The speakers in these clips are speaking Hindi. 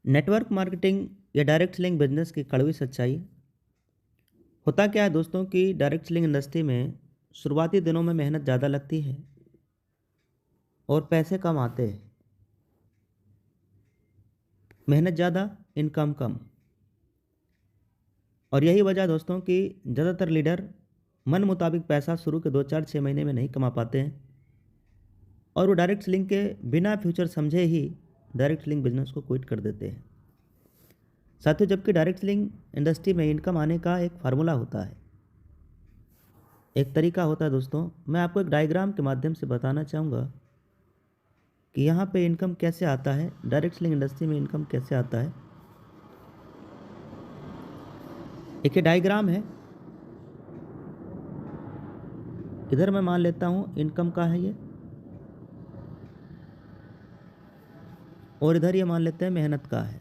नेटवर्क मार्केटिंग या डायरेक्ट सेलिंग बिजनेस की कड़वी सच्चाई। होता क्या है दोस्तों कि डायरेक्ट सेलिंग इंडस्ट्री में शुरुआती दिनों में मेहनत ज़्यादा लगती है और पैसे कम आते हैं। मेहनत ज़्यादा, इनकम कम। और यही वजह दोस्तों कि ज़्यादातर लीडर मन मुताबिक पैसा शुरू के 2 4 6 महीने में नहीं कमा पाते हैं और वो डायरेक्ट सेलिंग के बिना फ्यूचर समझे ही डायरेक्ट सेलिंग बिजनेस को क्विट कर देते हैं। साथियों, जबकि डायरेक्ट सेलिंग इंडस्ट्री में इनकम आने का एक फार्मूला होता है, एक तरीका होता है। दोस्तों, मैं आपको एक डायग्राम के माध्यम से बताना चाहूँगा कि यहाँ पे इनकम कैसे आता है, डायरेक्ट सेलिंग इंडस्ट्री में इनकम कैसे आता है। एक ये डायग्राम है, इधर मैं मान लेता हूँ इनकम का है ये, और इधर ये मान लेते हैं मेहनत का है।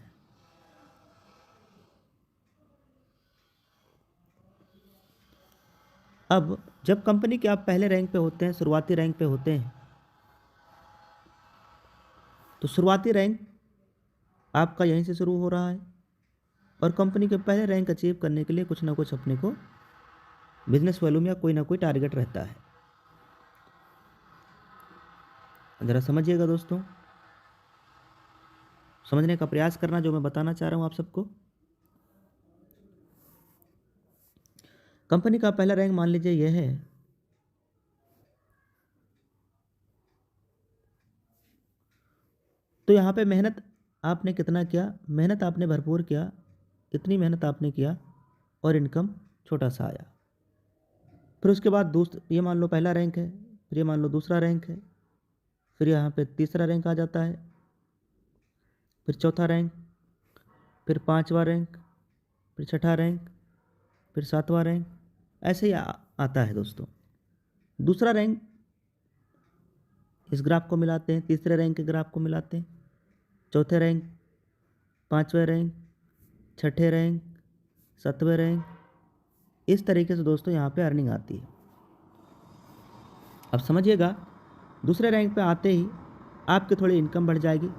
अब जब कंपनी के आप पहले रैंक पे होते हैं, शुरुआती रैंक पे होते हैं, तो शुरुआती रैंक आपका यहीं से शुरू हो रहा है और कंपनी के पहले रैंक अचीव करने के लिए कुछ ना कुछ अपने को बिजनेस वॉल्यूम या कोई ना कोई टारगेट रहता है। ज़रा समझिएगा दोस्तों, समझने का प्रयास करना जो मैं बताना चाह रहा हूँ आप सबको। कंपनी का पहला रैंक मान लीजिए यह है, तो यहाँ पे मेहनत आपने कितना किया, मेहनत आपने भरपूर किया, इतनी मेहनत आपने किया और इनकम छोटा सा आया। फिर उसके बाद ये मान लो पहला रैंक है, फिर ये मान लो दूसरा रैंक है, फिर यहाँ पे तीसरा रैंक आ जाता है, फिर चौथा रैंक, फिर पांचवा रैंक, फिर छठा रैंक, फिर सातवां रैंक, ऐसे ही आता है दोस्तों। दूसरा रैंक इस ग्राफ को मिलाते हैं, तीसरे रैंक के ग्राफ को मिलाते हैं, चौथे रैंक, पांचवें रैंक, छठे रैंक, सातवें रैंक, इस तरीके से दोस्तों यहाँ पे अर्निंग आती है। अब समझिएगा, दूसरे रैंक पे आते ही आपकी थोड़ी इनकम बढ़ जाएगी,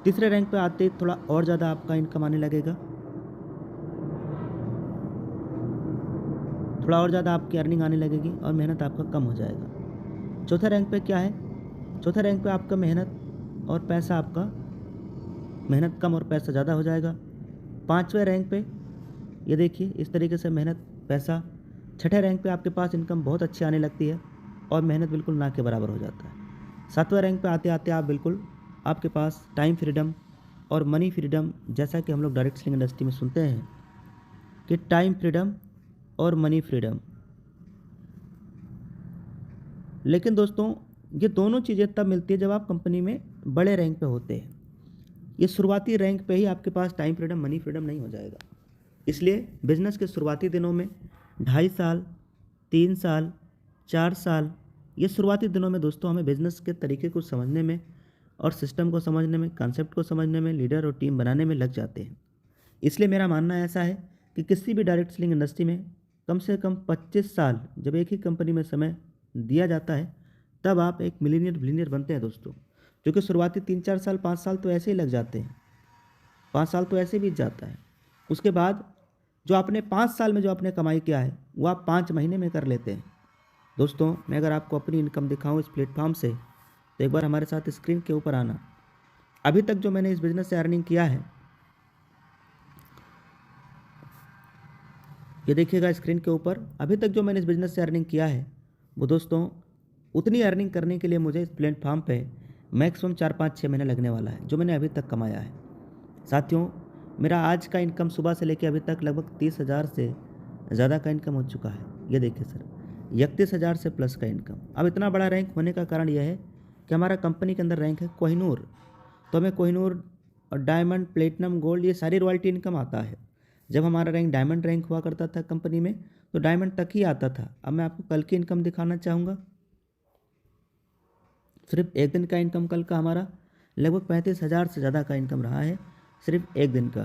तीसरे रैंक पे आते ही थोड़ा और ज़्यादा आपका इनकम आने लगेगा, थोड़ा और ज़्यादा आपकी अर्निंग आने लगेगी और मेहनत आपका कम हो जाएगा। चौथे रैंक पे क्या है, चौथे रैंक पे आपका मेहनत और पैसा, आपका मेहनत कम और पैसा ज़्यादा हो जाएगा। पाँचवें रैंक पे ये देखिए इस तरीके से मेहनत पैसा। छठे रैंक पे आपके पास इनकम बहुत अच्छी आने लगती है और मेहनत बिल्कुल ना के बराबर हो जाता है। सातवें रैंक पे आते आते आप बिल्कुल, आपके पास टाइम फ्रीडम और मनी फ्रीडम, जैसा कि हम लोग डायरेक्ट सेलिंग इंडस्ट्री में सुनते हैं कि टाइम फ्रीडम और मनी फ्रीडम। लेकिन दोस्तों, ये दोनों चीज़ें तब मिलती है जब आप कंपनी में बड़े रैंक पे होते हैं। ये शुरुआती रैंक पे ही आपके पास टाइम फ्रीडम, मनी फ्रीडम नहीं हो जाएगा। इसलिए बिजनेस के शुरुआती दिनों में 2.5 साल, 3 साल, 4 साल, ये शुरुआती दिनों में दोस्तों हमें बिजनेस के तरीके को समझने में और सिस्टम को समझने में, कॉन्सेप्ट को समझने में, लीडर और टीम बनाने में लग जाते हैं। इसलिए मेरा मानना ऐसा है कि किसी भी डायरेक्ट सेलिंग इंडस्ट्री में कम से कम 25 साल जब एक ही कंपनी में समय दिया जाता है, तब आप एक मिलीनियर बिलीनियर बनते हैं दोस्तों। क्योंकि शुरुआती 3 4 साल, 5 साल तो ऐसे ही लग जाते हैं, 5 साल तो ऐसे बीत जाता है। उसके बाद जो आपने 5 साल में जो आपने कमाई किया है वो आप 5 महीने में कर लेते हैं। दोस्तों, मैं अगर आपको अपनी इनकम दिखाऊं इस प्लेटफॉर्म से, तो एक बार हमारे साथ स्क्रीन के ऊपर आना। अभी तक जो मैंने इस बिज़नेस से अर्निंग किया है, ये देखिएगा स्क्रीन के ऊपर, अभी तक जो मैंने इस बिज़नेस से अर्निंग किया है वो दोस्तों, उतनी अर्निंग करने के लिए मुझे इस प्लेटफॉर्म पे मैक्सिमम 4 5 6 महीने लगने वाला है, जो मैंने अभी तक कमाया है। साथियों, मेरा आज का इनकम सुबह से लेकर अभी तक लगभग 30,000 से ज़्यादा का इनकम हो चुका है। ये देखिए सर, 31,000 से प्लस का इनकम। अब इतना बड़ा रैंक होने का कारण यह है कि हमारा कंपनी के अंदर रैंक है कोहिनूर, तो हमें कोहिनूर और डायमंड, प्लेटिनम, गोल्ड, ये सारी रॉयल्टी इनकम आता है। जब हमारा रैंक डायमंड रैंक हुआ करता था कंपनी में, तो डायमंड तक ही आता था। अब मैं आपको कल की इनकम दिखाना चाहूँगा। सिर्फ एक दिन का इनकम कल का हमारा लगभग 35,000 से ज़्यादा का इनकम रहा है, सिर्फ एक दिन का।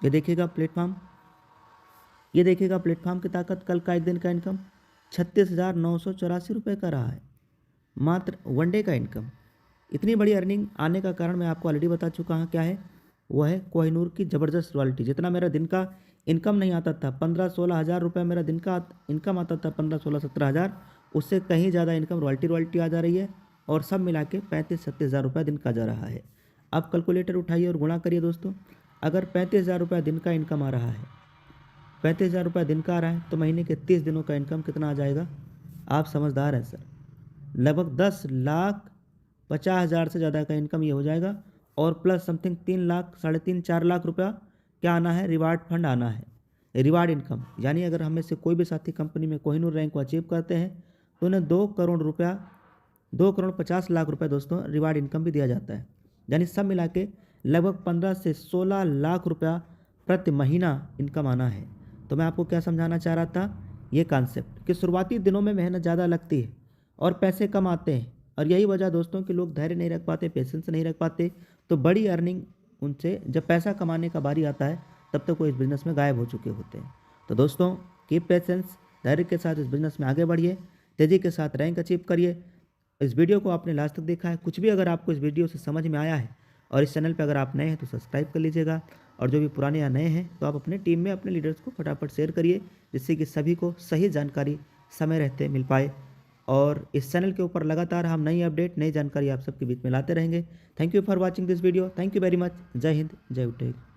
ये देखिएगा प्लेटफॉर्म, ये देखिएगा प्लेटफॉर्म की ताकत। कल का एक दिन का इनकम 36,984 रुपये का रहा है, मात्र वनडे का इनकम। इतनी बड़ी अर्निंग आने का कारण मैं आपको ऑलरेडी बता चुका हूँ क्या है, वो है कोहिनूर की ज़बरदस्त रॉयल्टी। जितना मेरा दिन का इनकम नहीं आता था, 15-16 हज़ार रुपये मेरा दिन का इनकम आता था, 15-16-17 हज़ार, उससे कहीं ज़्यादा इनकम रॉयल्टी आ जा रही है और सब मिला के 35-37 हज़ार रुपये दिन का जा रहा है। अब कैलकुलेटर उठाइए और गुणा करिए दोस्तों। अगर 35 हज़ार रुपये दिन का इनकम आ रहा है, 35 हज़ार रुपये दिन का आ रहा है, तो महीने के 30 दिनों का इनकम कितना आ जाएगा? आप समझदार हैं सर, लगभग 10,50,000 से ज़्यादा का इनकम ये हो जाएगा। और प्लस समथिंग 3 लाख, 3.5-4 लाख रुपया क्या आना है? रिवार्ड फंड आना है, रिवार्ड इनकम। यानी अगर हमें से कोई भी साथी कंपनी में कोहिनूर रैंक को अचीव करते हैं तो उन्हें 2 करोड़ रुपया, 2,50,00,000 रुपये दोस्तों रिवार्ड इनकम भी दिया जाता है। यानी सब मिला के लगभग 15 से 16 लाख रुपया प्रति महीना इनकम आना है। तो मैं आपको क्या समझाना चाह रहा था, ये कॉन्सेप्ट कि शुरुआती दिनों में मेहनत ज़्यादा लगती है और पैसे कम आते हैं, और यही वजह दोस्तों कि लोग धैर्य नहीं रख पाते, पेशेंस नहीं रख पाते, तो बड़ी अर्निंग उनसे जब पैसा कमाने का बारी आता है तब तक वो इस बिज़नेस में गायब हो चुके होते हैं। तो दोस्तों कीप पेशेंस, धैर्य के साथ इस बिज़नेस में आगे बढ़िए, तेज़ी के साथ रैंक अचीव करिए। इस वीडियो को आपने लास्ट तक देखा है, कुछ भी अगर आपको इस वीडियो से समझ में आया है और इस चैनल पर अगर आप नए हैं तो सब्सक्राइब कर लीजिएगा, और जो भी पुराने या नए हैं तो आप अपने टीम में अपने लीडर्स को फटाफट शेयर करिए, जिससे कि सभी को सही जानकारी समय रहते मिल पाए। और इस चैनल के ऊपर लगातार हम नई अपडेट, नई जानकारी आप सबके बीच में लाते रहेंगे। Thank you for watching this video. Thank you very much. जय हिंद, जय उटेक।